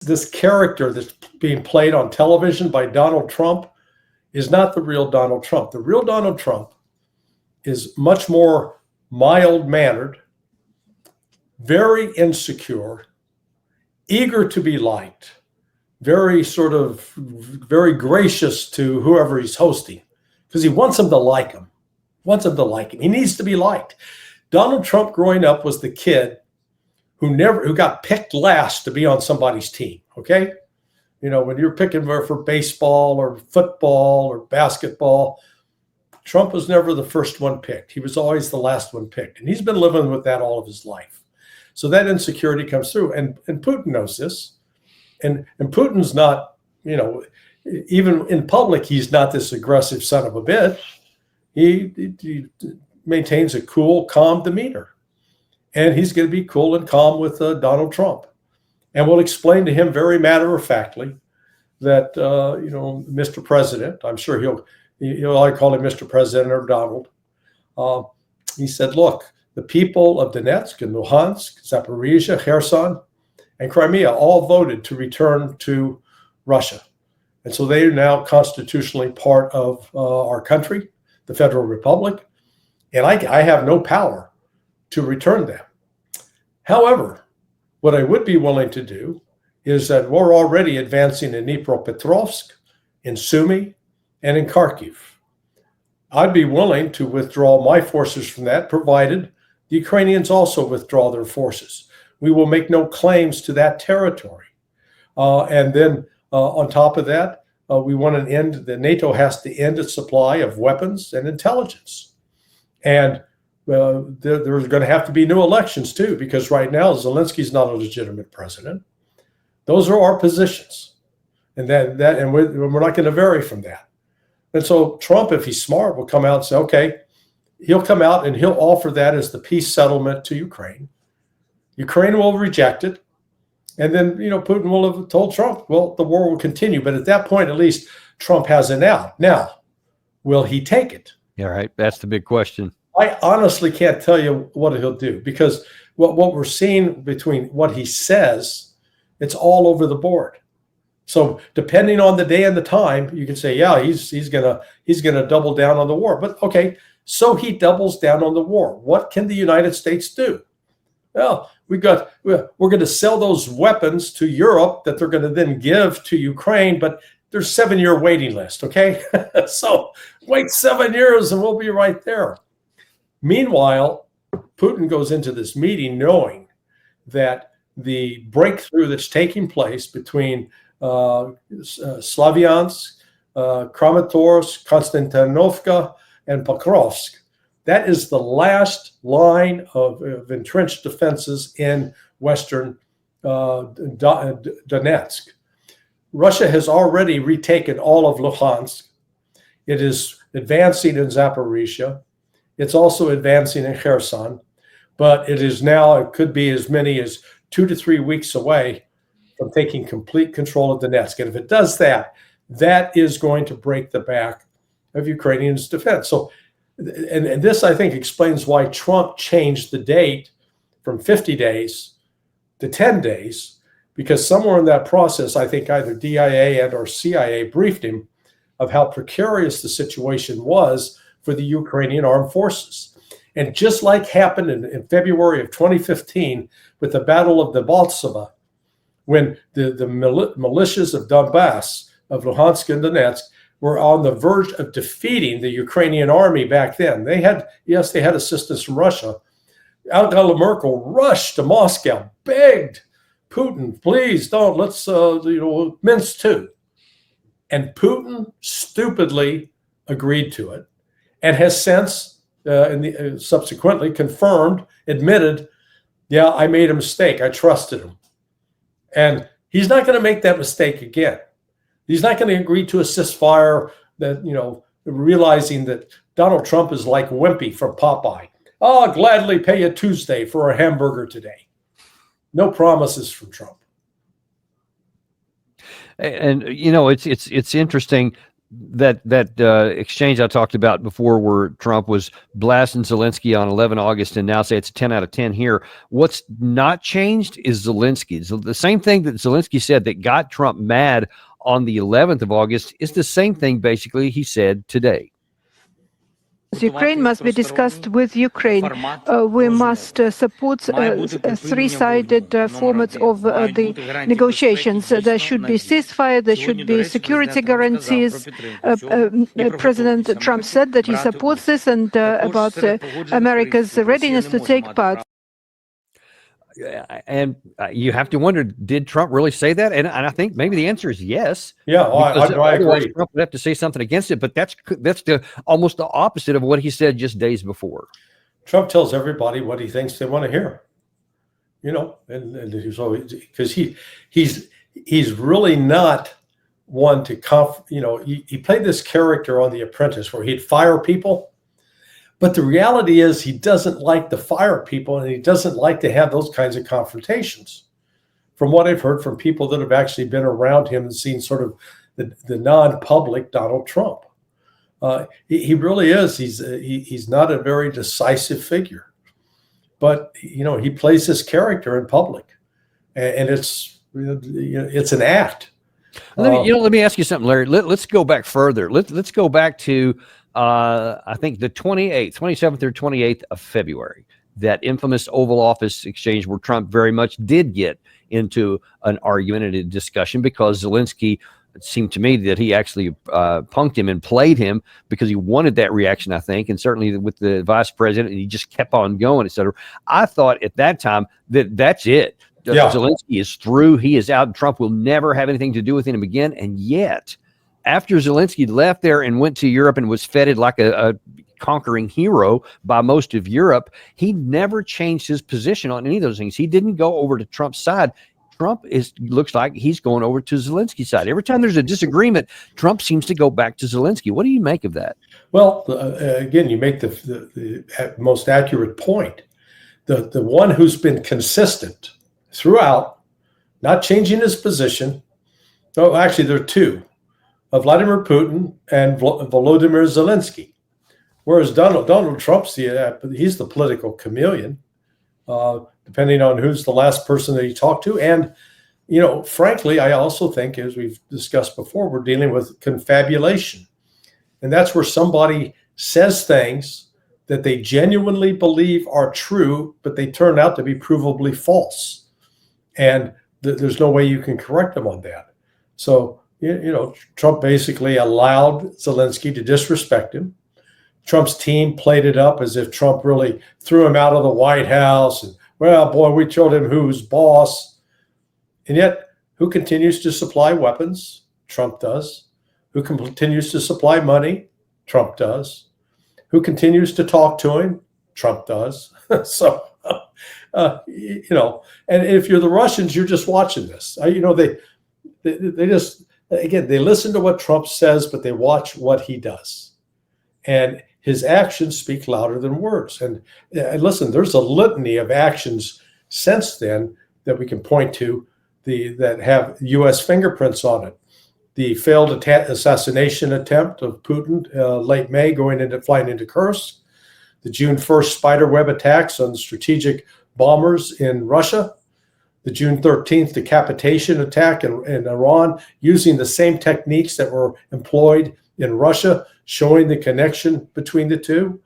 this character that's being played on television by Donald Trump is not the real Donald Trump. The real Donald Trump is much more mild-mannered, very insecure, eager to be liked, very gracious to whoever he's hosting, because he wants them to like him. He needs to be liked. Donald Trump growing up was the kid who got picked last to be on somebody's team. Okay. When you're picking for baseball or football or basketball, Trump was never the first one picked. He was always the last one picked. And he's been living with that all of his life. So that insecurity comes through. And Putin knows this. And Putin's not, even in public, he's not this aggressive son of a bitch. He maintains a cool, calm demeanor. And he's going to be cool and calm with Donald Trump. And we'll explain to him very matter-of-factly that, Mr. President, I'm sure I call him Mr. President or Donald. He said, look, the people of Donetsk and Luhansk, Zaporizhzhia, Kherson, and Crimea all voted to return to Russia. And so they are now constitutionally part of our country, the Federal Republic. And I have no power to return them. However, what I would be willing to do is that we're already advancing in Dnipropetrovsk, in Sumy, and in Kharkiv. I'd be willing to withdraw my forces from that, provided the Ukrainians also withdraw their forces. We will make no claims to that territory. And then on top of that, we want an end. The NATO has to end its supply of weapons and intelligence. And there's going to have to be new elections too, because right now Zelensky's not a legitimate president. Those are our positions, and we're not going to vary from that. And so Trump, if he's smart, will come out and say, okay, he'll come out and he'll offer that as the peace settlement to Ukraine. Ukraine will reject it, and then Putin will have told Trump, well, the war will continue. But at that point, at least Trump has an out. Now, will he take it? Yeah, right. That's the big question. I honestly can't tell you what he'll do, because what we're seeing between what he says, it's all over the board. So depending on the day and the time, you can say, yeah, he's gonna double down on the war. But okay, so he doubles down on the war. What can the United States do? Well, we're going to sell those weapons to Europe that they're going to then give to Ukraine, but there's 7-year waiting list. Okay, so wait 7 years and we'll be right there. Meanwhile, Putin goes into this meeting knowing that the breakthrough that's taking place between Slavyansk, Kramatorsk, Konstantinovka, and Pokrovsk, that is the last line of entrenched defenses in Western Donetsk. Russia has already retaken all of Luhansk. It is advancing in Zaporizhzhia. It's also advancing in Kherson, but it could be as many as 2 to 3 weeks away from taking complete control of Donetsk. And if it does that, that is going to break the back of Ukrainians' defense. So, and this, I think, explains why Trump changed the date from 50 days to 10 days, because somewhere in that process, I think either DIA and or CIA briefed him of how precarious the situation was for the Ukrainian armed forces. And just like happened in February of 2015 with the Battle of the Poltava, when the militias of Donbass, of Luhansk and Donetsk, were on the verge of defeating the Ukrainian army back then. They had assistance from Russia. Angela Merkel rushed to Moscow, begged Putin, please don't, let's mince two. And Putin stupidly agreed to it, and has since subsequently admitted, yeah, I made a mistake. I trusted him. And he's not going to make that mistake again. He's not going to agree to a ceasefire that, realizing that Donald Trump is like Wimpy from Popeye. Oh, I'll gladly pay you Tuesday for a hamburger today. No promises from Trump. And, it's interesting. that exchange I talked about before, where Trump was blasting Zelensky on 11 August, and now say it's 10 out of 10 here. What's not changed is Zelensky. So the same thing that Zelensky said that got Trump mad on the 11th of August is the same thing basically he said today. Ukraine must be discussed with Ukraine. We must support three-sided formats of the negotiations. There should be ceasefire, there should be security guarantees. President Trump said that he supports this, and about America's readiness to take part. And you have to wonder, did Trump really say that? And I think maybe the answer is yes. Yeah, I agree. Trump would have to say something against it, but that's almost the opposite of what he said just days before. Trump tells everybody what he thinks they want to hear, and he's always, because he's really not one to he played this character on The Apprentice where he'd fire people. But the reality is he doesn't like to fire people, and he doesn't like to have those kinds of confrontations. From what I've heard from people that have actually been around him and seen sort of the non-public Donald Trump, he really is. He's not a very decisive figure, but he plays this character in public, and it's an act. Let me ask you something, Larry. Let's go back further. Let's go back to I think the 27th or 28th of February, that infamous Oval Office exchange where Trump very much did get into an argument and a discussion because Zelensky, it seemed to me that he actually punked him and played him because he wanted that reaction, I think, and certainly with the vice president, and he just kept on going, et cetera. I thought at that time that's it. Yeah. Zelensky is through. He is out. Trump will never have anything to do with him again. And yet, after Zelensky left there and went to Europe and was feted like a conquering hero by most of Europe, he never changed his position on any of those things. He didn't go over to Trump's side. Trump looks like he's going over to Zelensky's side. Every time there's a disagreement, Trump seems to go back to Zelensky. What do you make of that? Well, again, you make the most accurate point. The one who's been consistent throughout, not changing his position. Oh, actually, there are two. Vladimir Putin and Volodymyr Zelensky, whereas Donald Trump's he's the political chameleon, depending on who's the last person that he talked to. And frankly, I also think, as we've discussed before, we're dealing with confabulation, and that's where somebody says things that they genuinely believe are true, but they turn out to be provably false, and there's no way you can correct them on that. So. Trump basically allowed Zelensky to disrespect him. Trump's team played it up as if Trump really threw him out of the White House. And, well, boy, we told him who's boss. And yet, who continues to supply weapons? Trump does. Who continues to supply money? Trump does. Who continues to talk to him? Trump does. So, and if you're the Russians, you're just watching this. They just... Again, they listen to what Trump says, but they watch what he does. And his actions speak louder than words. And listen, there's a litany of actions since then that we can point to that have U.S. fingerprints on it. The failed assassination attempt of Putin late May, flying into Kherson. The June 1st spiderweb attacks on strategic bombers in Russia. The June 13th decapitation attack in Iran, using the same techniques that were employed in Russia, showing the connection between the two.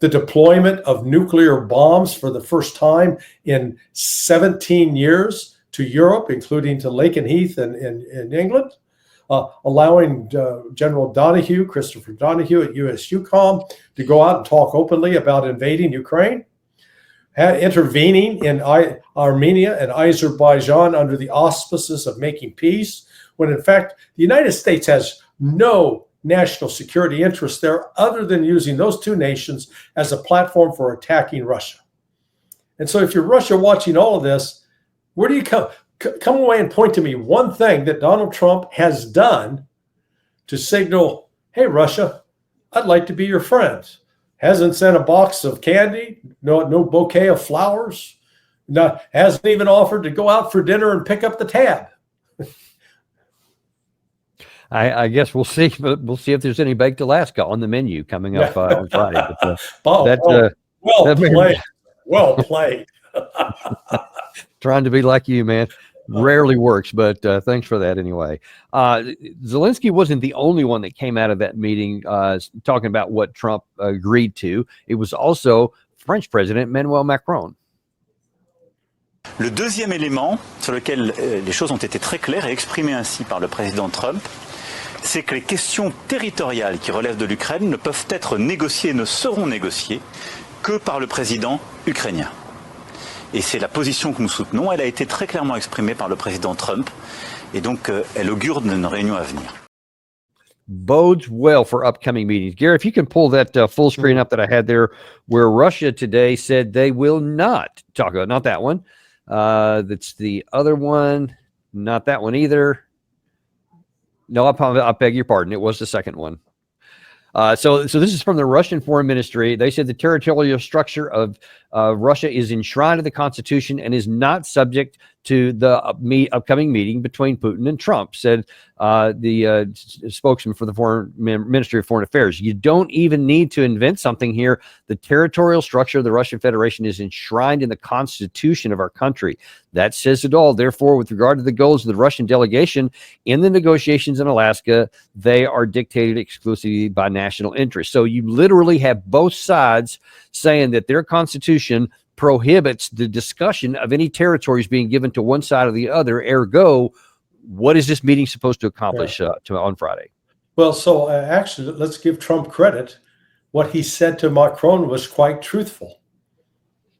The deployment of nuclear bombs for the first time in 17 years to Europe, including to Lakenheath in England, allowing General Christopher Donahue at USUCOM to go out and talk openly about invading Ukraine. Intervening in Armenia and Azerbaijan under the auspices of making peace, when in fact the United States has no national security interest there other than using those two nations as a platform for attacking Russia. And so if you're Russia watching all of this, where do you come away and point to me one thing that Donald Trump has done to signal, hey, Russia, I'd like to be your friend? Hasn't sent a box of candy, no bouquet of flowers, hasn't even offered to go out for dinner and pick up the tab. I guess we'll see. But we'll see if there's any baked Alaska on the menu coming up on Friday. But well played. Well played. Trying to be like you, man. Rarely works, but thanks for that anyway. Zelensky wasn't the only one that came out of that meeting talking about what Trump agreed to. It was also French President Emmanuel Macron. Le deuxième élément sur lequel les choses ont été très claires et exprimées ainsi par le président Trump, c'est que les questions territoriales qui relèvent de l'Ukraine ne peuvent être négociées, ne seront négociées que par le président ukrainien. Et c'est la position que nous soutenons. Elle a été très clairement exprimée par le président Trump et donc elle augure d'une réunion à venir. Bodes well for upcoming meetings. Gary, if you can pull that full screen up that I had there, where Russia today said they will not talk about, not that one. That's the other one. Not that one either. No, I beg your pardon. It was the second one. So this is from the Russian Foreign Ministry. They said the territorial structure of Russia is enshrined in the Constitution and is not subject to the upcoming meeting between Putin and Trump, said the spokesman for the Foreign Ministry of Foreign Affairs. You don't even need to invent something here. The territorial structure of the Russian Federation is enshrined in the Constitution of our country. That says it all. Therefore, with regard to the goals of the Russian delegation in the negotiations in Alaska, they are dictated exclusively by national interest. So you literally have both sides saying that their constitution prohibits the discussion of any territories being given to one side or the other. Ergo, what is this meeting supposed to accomplish on Friday? Well, so actually, let's give Trump credit. What he said to Macron was quite truthful.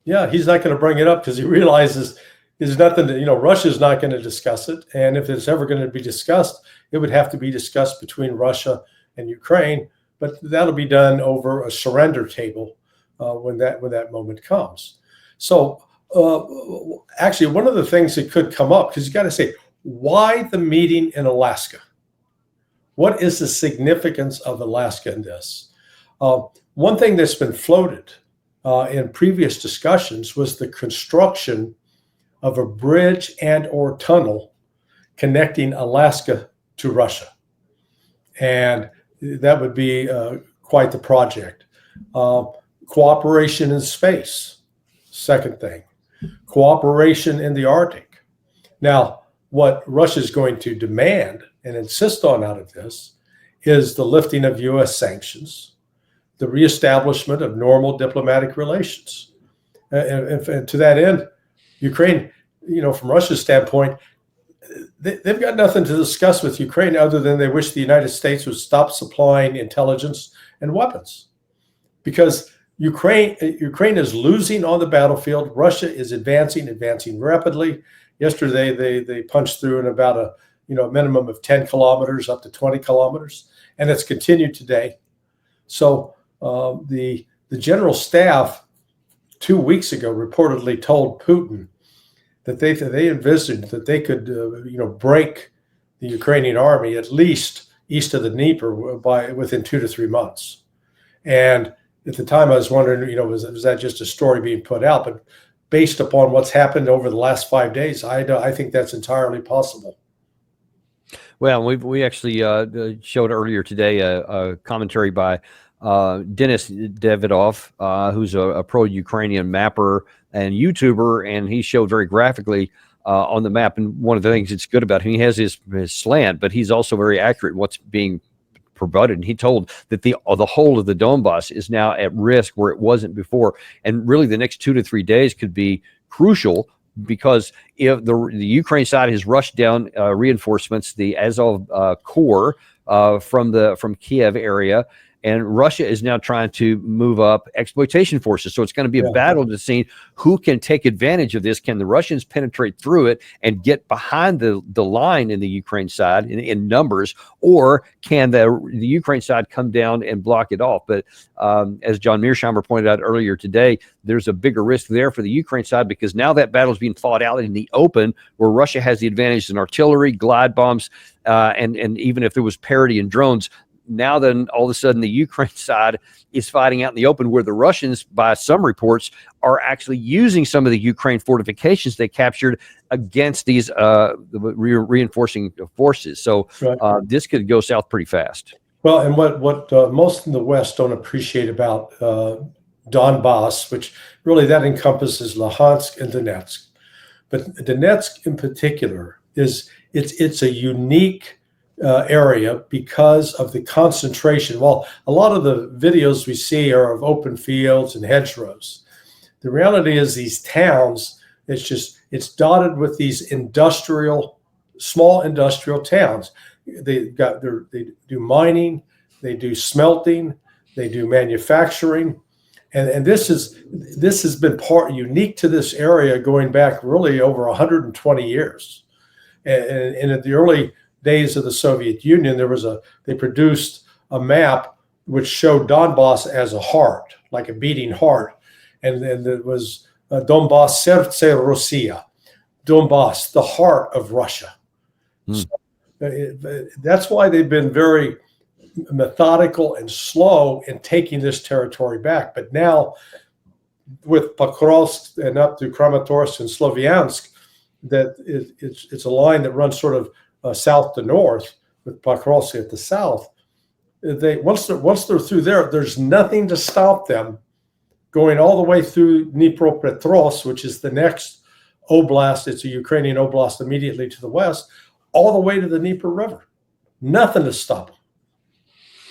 Yeah, he's not going to bring it up because he realizes there's nothing that, Russia's not going to discuss it. And if it's ever going to be discussed, it would have to be discussed between Russia and Ukraine. But that'll be done over a surrender table when that moment comes. So actually, one of the things that could come up, because you got to say, why the meeting in Alaska? What is the significance of Alaska in this? One thing that's been floated in previous discussions was the construction of a bridge and or tunnel connecting Alaska to Russia. And that would be quite the project. Cooperation in space, second thing. Cooperation in the Arctic. Now, what Russia is going to demand and insist on out of this is the lifting of U.S. sanctions, the reestablishment of normal diplomatic relations. And to that end, Ukraine, from Russia's standpoint, they've got nothing to discuss with Ukraine other than they wish the United States would stop supplying intelligence and weapons. Because Ukraine is losing on the battlefield. Russia is advancing rapidly. Yesterday, they punched through in about a minimum of 10 kilometers up to 20 kilometers, and it's continued today. So the general staff 2 weeks ago reportedly told Putin that they envisioned that they could break the Ukrainian army at least east of the Dnieper within 2 to 3 months. And at the time, I was wondering, was that just a story being put out? But based upon what's happened over the last 5 days, I think that's entirely possible. Well, we actually showed earlier today a commentary by Denis Davidov, who's a pro-Ukrainian mapper and YouTuber, and he showed very graphically on the map. And one of the things that's good about him, he has his slant, but he's also very accurate in what's being provided. And he told that the whole of the Donbass is now at risk where it wasn't before. And really the next 2 to 3 days could be crucial, because if the Ukraine side has rushed down reinforcements, the Azov Corps from Kyiv area, and Russia is now trying to move up exploitation forces. So it's going to be a battle to see who can take advantage of this. Can the Russians penetrate through it and get behind the line in the Ukraine side in numbers, or can the Ukraine side come down and block it off? But as John Mearsheimer pointed out earlier today, there's a bigger risk there for the Ukraine side, because now that battle is being fought out in the open, where Russia has the advantage in artillery, glide bombs, and even if there was parity in drones, now then all of a sudden the Ukraine side is fighting out in the open, where the Russians, by some reports, are actually using some of the Ukraine fortifications they captured against these reinforcing forces. So this could go south pretty fast. Well, and what most in the West don't appreciate about Donbass, which really that encompasses Luhansk and Donetsk, but Donetsk in particular it's a unique area because of the concentration. Well, a lot of the videos we see are of open fields and hedgerows. The reality is these towns, it's dotted with these small industrial towns. They do mining, they do smelting, they do manufacturing, and this has been unique to this area going back really over 120 years. And in the early days of the Soviet Union, they produced a map which showed Donbass as a heart, like a beating heart, and it was Donbass, serce Russia, Donbass, the heart of Russia. So, that's why they've been very methodical and slow in taking this territory back. But now, with Pokrovsk and up to Kramatorsk and Sloviansk, that it's a line that runs sort of south to north, with Pokrovsk at the south. Once they're through there, there's nothing to stop them going all the way through Dnipropetrovsk, which is the next oblast. It's a Ukrainian oblast immediately to the west, all the way to the Dnieper River. Nothing to stop them.